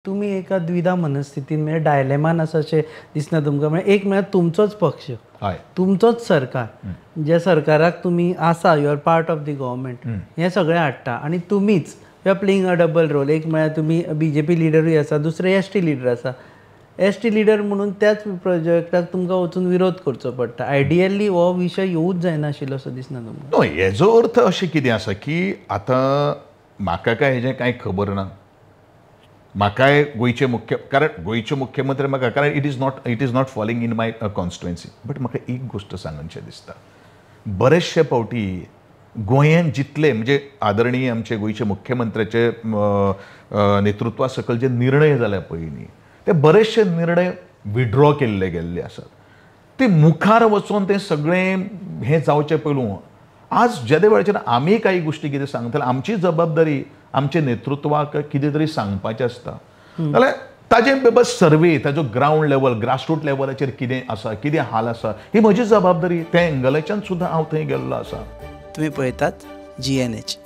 तुम्ही एका द्विधा मनस्थितीन म्हणजे डायलेमान आसा अशें दिसना तुमकां. म्हणजे एक म्हळ्यार तुमचोच पक्ष, तुमचोच सरकार, ज्या सरकाराक तुमी आसा, you are part of the government, हें सगळें हाडटा आनी तुमीच you are playing a double role. एक म्हळ्यार तुमी BJP लिडरूय आसा, दुसरे ST लिडर आसा. ST लिडर म्हणून त्याच प्रोजेक्टाक तुमकां वचून विरोध करचो पडटा. आयडियली हो विशय येवूच जायनाशिल्लो असो दिसना तुमकां? हेजो अर्थ अशें कितें आसा की आतां म्हाका काय हेजें कांय खबर ना. म्हाकाय गोंयचे गोंयचे मुख्यमंत्री म्हाका, कारण it is not falling in my constituency. But म्हाका एक गोश्ट सांगनशें दिसता, बरेचशे फावटी गोंयांत जितले म्हणजे आदरणीय आमचे गोंयचे मुख्यमंत्र्याचे नेतृत्वा सकयल जे निर्णय जाले पळय न्ही, ते बरेचशे निर्णय विड्रॉ केल्ले गेल्ले आसात. ते मुखार वचून ते सगळें हें जावचे पयलू आज जेदे वेळाचेर आमी काही गोश्टी कितें सांगतले, आमची जबाबदारी आमचे नेतृत्वाक कितें तरी सांगपाचें आसता. जाल्यार ताजे बाबा सर्वे, ताजो ग्राउंड लेवल, ग्रासरूट लेवलाचेर कितें आसा, कितें हाल आसा, ही म्हजी जबाबदारी. त्या एंगलाच्यान सुद्दां हांव थंय गेल्लो आसा. तुम्ही पळयतात GNH.